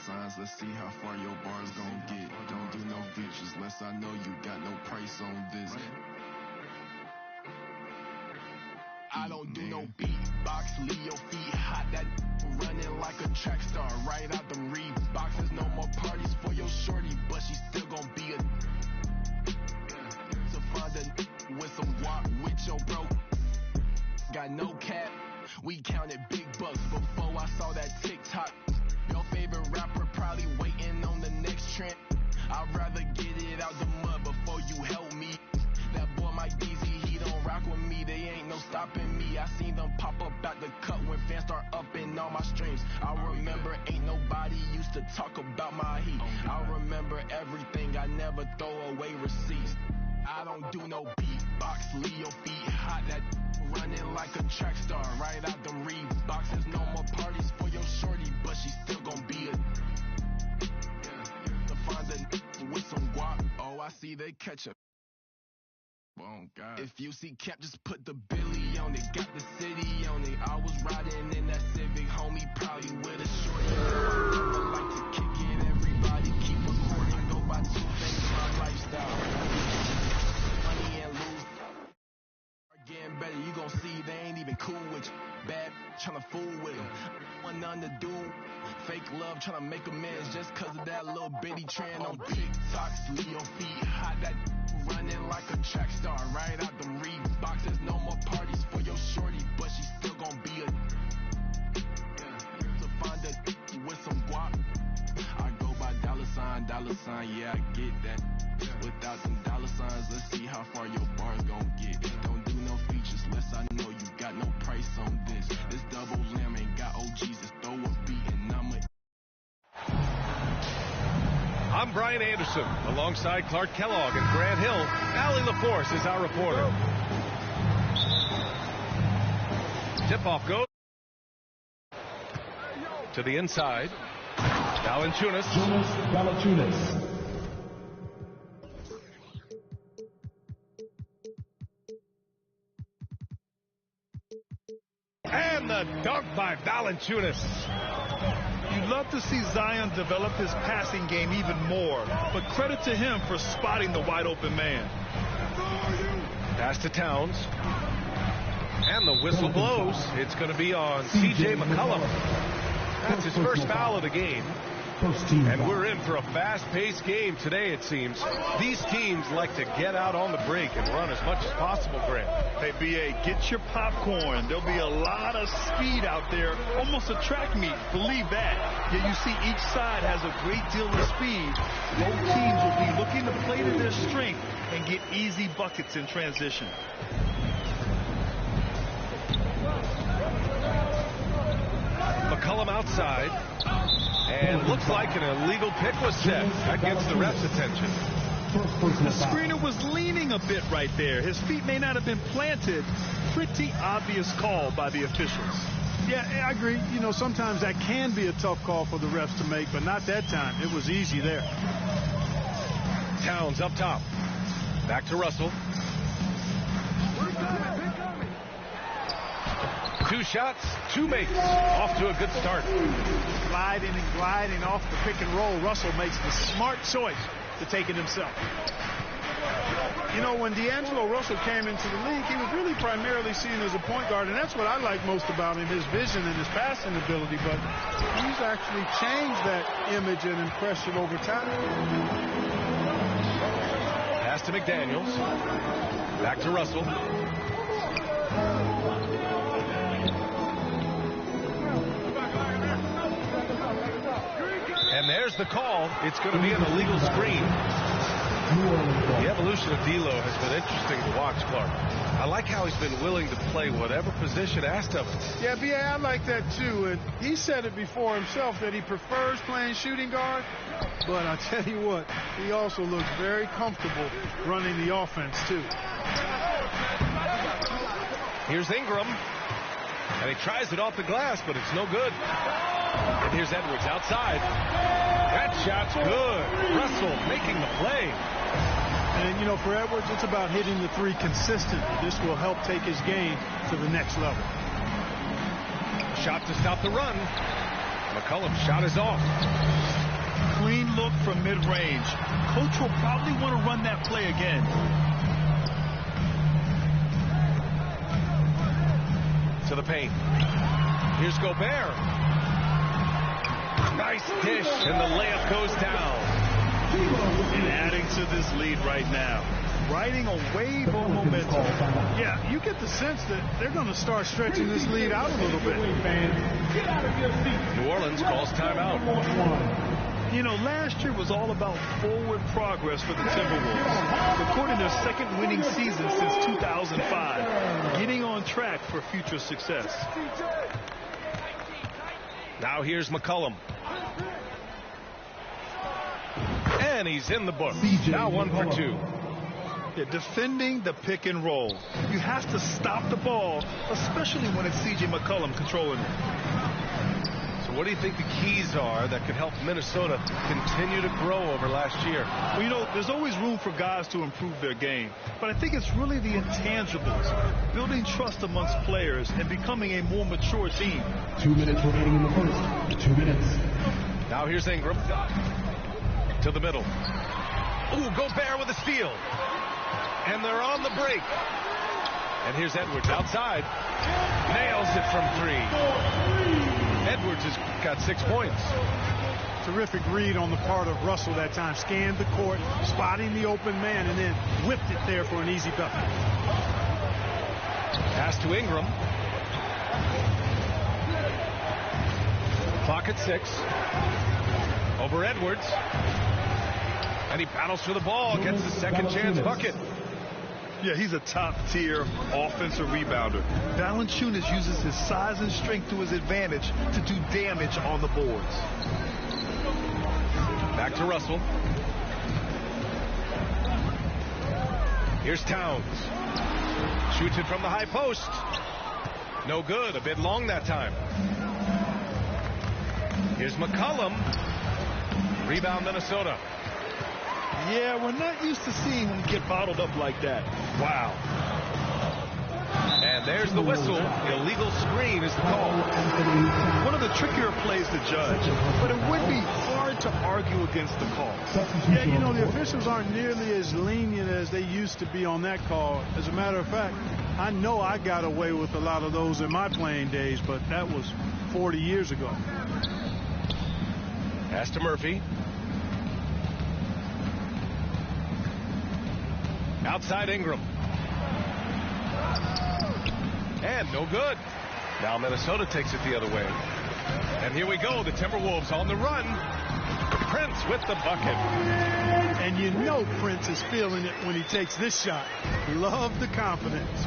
signs. Let's see how far your bar's gon' get. Don't do no features unless I know you got no price on this. I don't do no beatbox, leave your feet hot. That running like a track star, right out them Reeboks. There's no more parties for your shorty, but she still gon' be a to find a with some walk with your bro. Got no cap, we counted big bucks before I saw that TikTok. Your favorite rapper probably waiting on the next trend. I'd rather get it out the mud before you help me. That boy Mike DZ, he don't rock with me. They ain't no stopping me. I seen them pop up at the cut when fans start upping all my streams. I remember ain't nobody used to talk about my heat. I remember everything. I never throw away receipts. I don't do no beatbox, leave your feet hot. That running like a track star, right out them Reeboks. There's no more parties for your shorty, but she still gon' be a to find a with some guap. Oh, I see they catch up. Oh, God. If you see Cap, just put the Billy on it. Got the city on it. I was riding in that Civic, homie, probably with a shorty. I like to kick it, everybody keep recording. Go by two things, my lifestyle. Money and lose. Getting better, you gon' see they ain't even cool with you. Bad tryna fool with them. Want nothing to do. Fake love tryna make amends just cause of that little bitty trend on TikTok. Leave your feet hot. That running like a track star, right out them Reeboks. There's no more parties for your shorty, but she still gon' be a to find a with some guap. I go by dollar sign, yeah, I get that. Without them dollar signs, let's see how far your bar's gon' get. Don't do no features unless I know you got no price on this. This double lamb ain't got OGs, just throw a beat and I'm Brian Anderson, alongside Clark Kellogg and Grant Hill. Allie LaForce is our reporter. Tip-off goes to the inside. Valanciunas. And the dunk by Valanciunas. You'd love to see Zion develop his passing game even more, but credit to him for spotting the wide open man. Pass to Towns. And the whistle blows. It's going to be on C.J. McCollum. That's his first foul of the game. And we're in for a fast-paced game today, it seems. These teams like to get out on the break and run as much as possible, Grant. Hey, B.A., get your popcorn. There'll be a lot of speed out there, almost a track meet. Believe that. Yet you see each side has a great deal of speed. Both teams will be looking to play to their strength and get easy buckets in transition. McCollum outside. And looks like an illegal pick was set. That gets the ref's attention. The screener was leaning a bit right there. His feet may not have been planted. Pretty obvious call by the officials. Yeah, I agree. You know, sometimes that can be a tough call for the refs to make, but not that time. It was easy there. Towns up top. Back to Russell. Two shots, two makes. Off to a good start. Gliding and gliding off the pick and roll. Russell makes the smart choice to take it himself. You know, when D'Angelo Russell came into the league, he was really primarily seen as a point guard, and that's what I like most about him, his vision and his passing ability. But he's actually changed that image and impression over time. Pass to McDaniels. Back to Russell. And there's the call. It's going to be an illegal screen. The evolution of D'Lo has been interesting to watch, Clark. I like how he's been willing to play whatever position asked of him. Yeah, B.A., I like that too. And he said it before himself that he prefers playing shooting guard. But I tell you what, he also looks very comfortable running the offense too. Here's Ingram. And he tries it off the glass, but it's no good. And here's Edwards outside. That shot's good. Russell making the play. And, you know, for Edwards, it's about hitting the three consistently. This will help take his game to the next level. Shot to stop the run. McCollum's shot is off. Clean look from mid-range. Coach will probably want to run that play again. To the paint. Here's Gobert. Nice dish, and the layup goes down. And adding to this lead right now. Riding a wave of momentum. Yeah, you get the sense that they're going to start stretching this lead out a little bit. New Orleans calls timeout. You know, last year was all about forward progress for the Timberwolves, recording their second winning season since 2005, getting on track for future success. Now here's McCollum. And he's in the book. Now 1 for 2. Yeah, defending the pick and roll. You have to stop the ball, especially when it's C.J. McCollum controlling it. So what do you think the keys are that could help Minnesota continue to grow over last year? Well, you know, there's always room for guys to improve their game. But I think it's really the intangibles, building trust amongst players and becoming a more mature team. 2 minutes remaining in the first. 2 minutes. Now here's Ingram. To the middle. Ooh, Gobert with a steal. And they're on the break. And here's Edwards outside. Nails it from 3. Edwards has got 6 points. Terrific read on the part of Russell that time. Scanned the court, spotting the open man, and then whipped it there for an easy bucket. Pass to Ingram. Clock at 6. Over Edwards. And he battles for the ball, gets the second chance bucket. Yeah, he's a top-tier offensive rebounder. Valanciunas uses his size and strength to his advantage to do damage on the boards. Back to Russell. Here's Towns. Shoots it from the high post. No good, a bit long that time. Here's McCollum. Rebound Minnesota. Yeah, we're not used to seeing him get bottled up like that. Wow. And there's the whistle. Illegal screen is the call. One of the trickier plays to judge, but it would be hard to argue against the call. Yeah, you know, the officials aren't nearly as lenient as they used to be on that call. As a matter of fact, I know I got away with a lot of those in my playing days, but that was 40 years ago. Pass to Murphy. Outside Ingram. And no good. Now Minnesota takes it the other way. And here we go. The Timberwolves on the run. Prince with the bucket. And you know Prince is feeling it when he takes this shot. Love the confidence.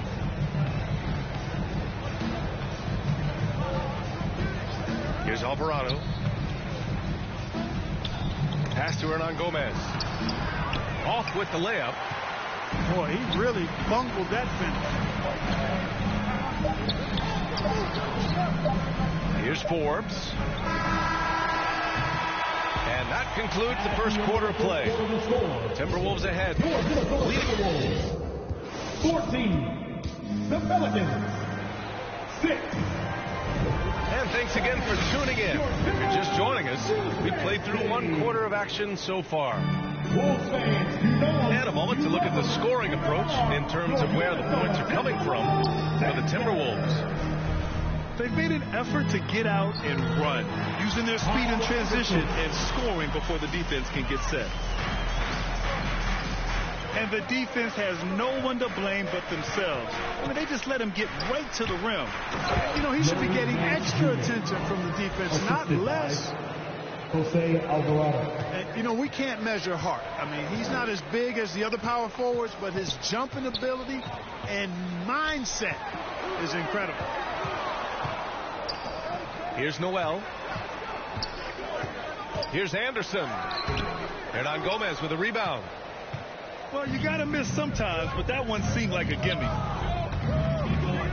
Here's Alvarado. Pass to Hernan Gomez. Off with the layup. Boy, he really bungled that finish. Here's Forbes. And that concludes the first quarter of play. Timberwolves ahead. 14. The Pelicans. 6. And thanks again for tuning in. If you're just joining us, we've played through 1 quarter of action so far. And a moment to look at the scoring approach in terms of where the points are coming from for the Timberwolves. They've made an effort to get out and run, using their speed in transition and scoring before the defense can get set. And the defense has no one to blame but themselves. I mean, they just let him get right to the rim. You know, he should be getting extra attention from the defense, not less. Jose Alvarado. And, you know, we can't measure heart. I mean, he's not as big as the other power forwards, but his jumping ability and mindset is incredible. Here's Noel. Here's Anderson. Hernan Gomez with a rebound. Well, you got to miss sometimes, but that one seemed like a gimme.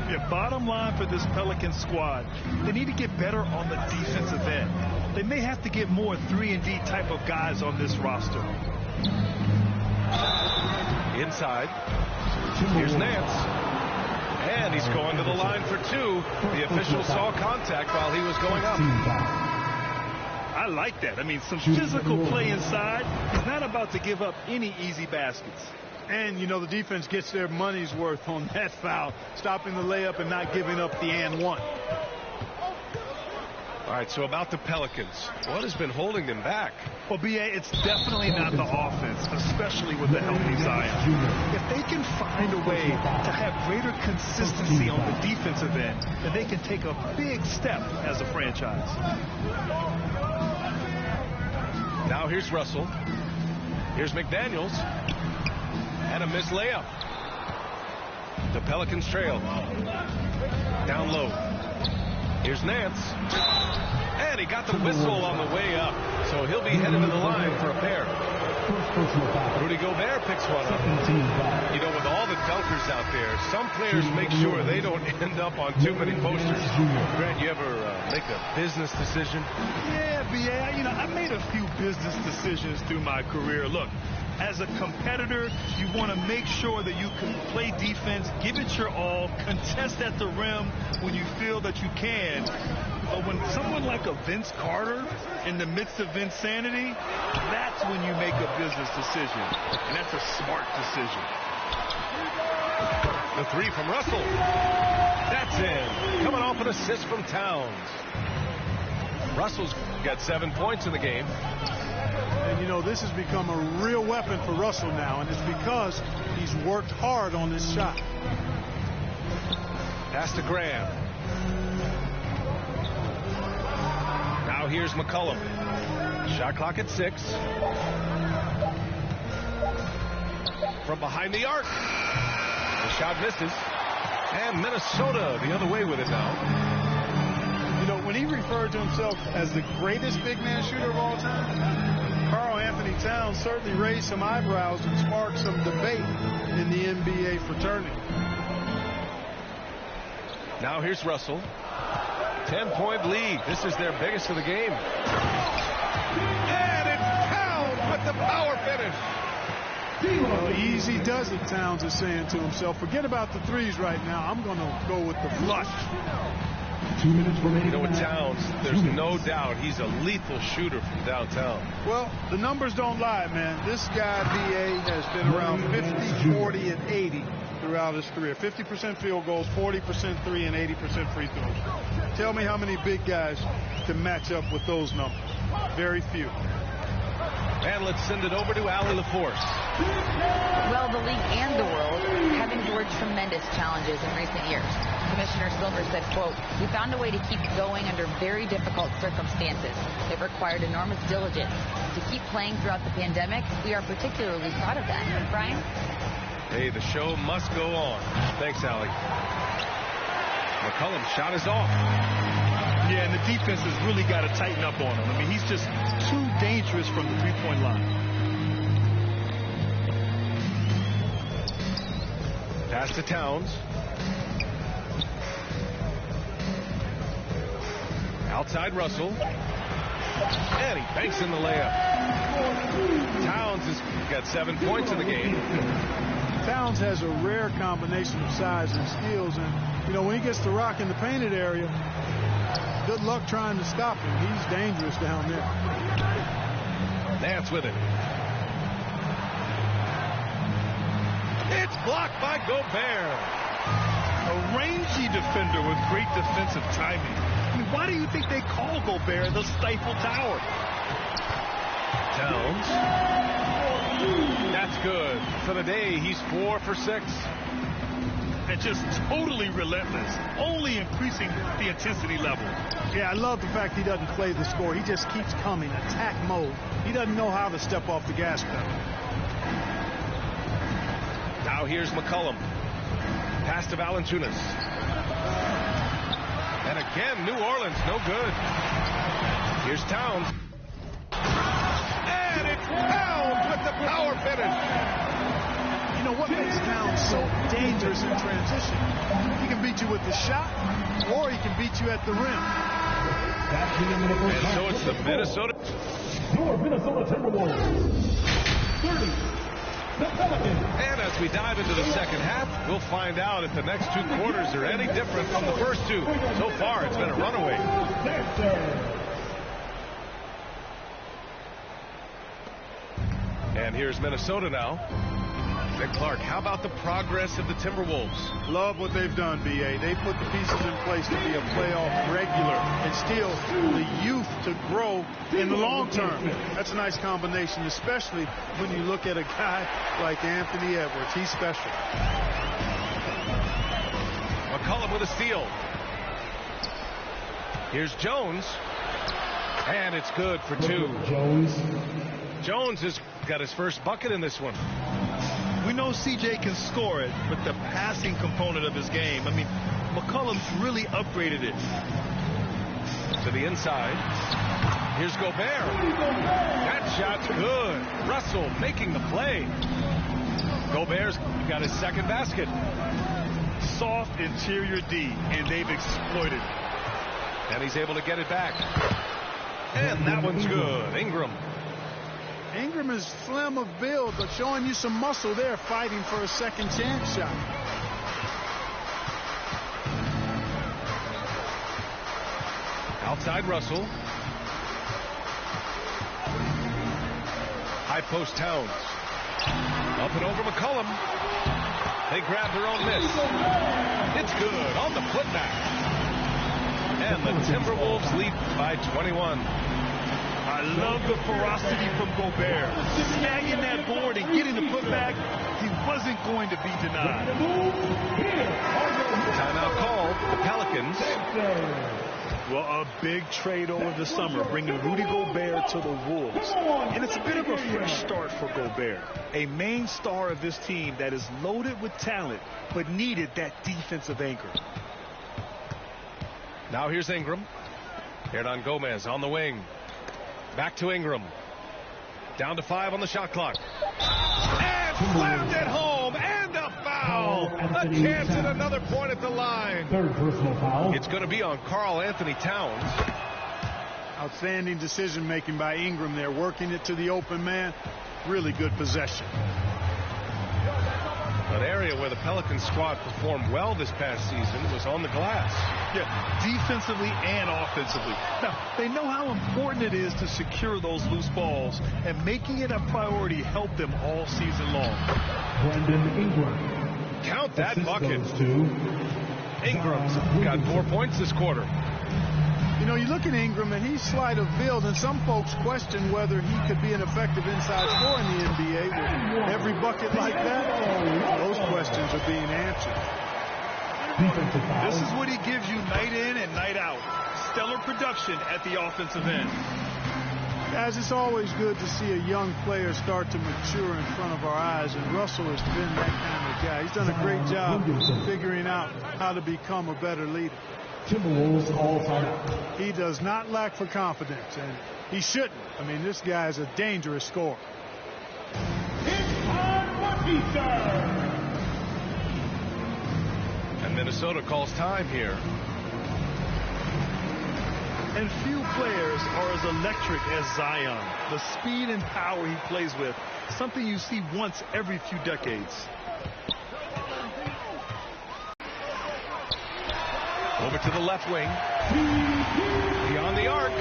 Yeah, bottom line for this Pelicans squad, they need to get better on the defensive end. They may have to get more 3-and-D type of guys on this roster. Inside. Here's Nance. And he's going to the line for 2. The official saw contact while he was going up. I like that. I mean, some physical play inside. He's not about to give up any easy baskets. And, you know, the defense gets their money's worth on that foul, stopping the layup and not giving up the and one. All right, so about the Pelicans, what has been holding them back? Well, B.A., it's definitely not the offense, especially with the healthy Zion. If they can find a way to have greater consistency on the defensive end, then they can take a big step as a franchise. Now here's Russell. Here's McDaniels. And a missed layup. The Pelicans trail. Down low. Here's Nance. And he got the whistle on the way up. So he'll be headed to the line for a pair. Rudy Gobert picks one up. You know, with all the dunkers out there, some players make sure they don't end up on too many posters. Grant, you ever make a business decision? Yeah, B.A., you know, I made a few business decisions through my career. Look, as a competitor, you want to make sure that you can play defense, give it your all, contest at the rim when you feel that you can. But when someone like a Vince Carter in the midst of insanity, that's when you make a business decision. And that's a smart decision. The three from Russell. That's in. Coming off an assist from Towns. Russell's got 7 points in the game. And, you know, this has become a real weapon for Russell now, and it's because he's worked hard on this shot. Pass to Graham. Now here's McCollum. Shot clock at 6. From behind the arc. The shot misses. And Minnesota the other way with it now. You know, when he referred to himself as the greatest big man shooter of all time, Karl Anthony Towns certainly raised some eyebrows and sparked some debate in the NBA fraternity. Now here's Russell. 10-point lead. This is their biggest of the game. And it's Towns with the power finish. Well, easy does it, Towns is saying to himself. Forget about the threes right now. I'm going to go with the flush. 2 minutes remaining. You know, with Towns, there's no doubt he's a lethal shooter from downtown. Well, the numbers don't lie, man. This guy, B.A., has been around 50, 40, and 80 throughout his career. 50% field goals, 40% three, and 80% free throws. Tell me how many big guys can match up with those numbers. Very few. And let's send it over to Allie LaForce. Well, the league and the world have endured tremendous challenges in recent years. Commissioner Silver said, quote, "We found a way to keep going under very difficult circumstances. It required enormous diligence. To keep playing throughout the pandemic, we are particularly proud of that." Brian? Hey, the show must go on. Thanks, Allie. McCollum's shot is off. Yeah, and the defense has really got to tighten up on him. I mean, he's just too dangerous from the three-point line. Pass to Towns. Outside Russell. And he banks in the layup. Towns has got 7 points in the game. Towns has a rare combination of size and skills, and, you know, when he gets the rock in the painted area, good luck trying to stop him. He's dangerous down there. Nance with it. It's blocked by Gobert. A rangy defender with great defensive timing. I mean, why do you think they call Gobert the Stifle Tower? Towns. That's good. For the day, he's 4 for 6. And just totally relentless, only increasing the intensity level. Yeah, I love the fact he doesn't play the score. He just keeps coming, attack mode. He doesn't know how to step off the gas pedal. Now here's McCollum. Pass to Valanciunas. And again, New Orleans, no good. Here's Towns. And it's Towns with the power finish. You know what makes Towns so dangerous in transition? He can beat you with the shot, or he can beat you at the rim. And so it's the Minnesota. Your Minnesota Timberwolves. 30. The Pelicans. And as we dive into the second half, we'll find out if the next 2 quarters are any different from the first 2. So far, it's been a runaway. And here's Minnesota now. And Clark, how about the progress of the Timberwolves? Love what they've done, B.A. They put the pieces in place to be a playoff regular and still the youth to grow in the long term. That's a nice combination, especially when you look at a guy like Anthony Edwards. He's special. McCollum with a steal. Here's Jones. And it's good for two. Jones has got his first bucket in this one. We know CJ can score it, but the passing component of his game, I mean, McCollum's really upgraded it. To the inside. Here's Gobert. That shot's good. Russell making the play. Gobert's got his second basket. Soft interior D, and they've exploited it. And he's able to get it back. And that one's good. Ingram. Ingram is slim of build, but showing you some muscle there, fighting for a second chance shot. Outside Russell. High post Towns. Up and over McCollum. They grab their own miss. It's good on the putback. And the Timberwolves lead by 21. I love the ferocity from Gobert. Snagging that board and getting the putback, he wasn't going to be denied. Timeout called. The Pelicans. Well, a big trade over the summer, bringing Rudy Gobert to the Wolves. And it's a bit of a fresh start for Gobert, a main star of this team that is loaded with talent, but needed that defensive anchor. Now here's Ingram. Hernan Gomez on the wing. Back to Ingram. Down to 5 on the shot clock. And slammed it home. And a foul. A chance at another point at the line. Third personal foul. It's going to be on Karl Anthony Towns. Outstanding decision making by Ingram there, working it to the open man. Really good possession. An area where the Pelicans squad performed well this past season was on the glass. Yeah, defensively and offensively. Now, they know how important it is to secure those loose balls, and making it a priority helped them all season long. Brandon Ingram. Count that Assist bucket. goes to Ingram's got 4 points this quarter. You know, you look at Ingram, and he's slight of build, and some folks question whether he could be an effective inside scorer in the NBA. With every bucket like that, those questions are being answered. This is what he gives you night in and night out. Stellar production at the offensive end. Guys, it's always good to see a young player start to mature in front of our eyes, and Russell has been that kind of guy. He's done a great job figuring out how to become a better leader. Timberwolves all timeout. He does not lack for confidence, and he shouldn't. I mean, this guy is a dangerous scorer. It's time for pizza. And Minnesota calls time here. And few players are as electric as Zion. The speed and power he plays with, something you see once every few decades. Over to the left wing. Beyond the arc.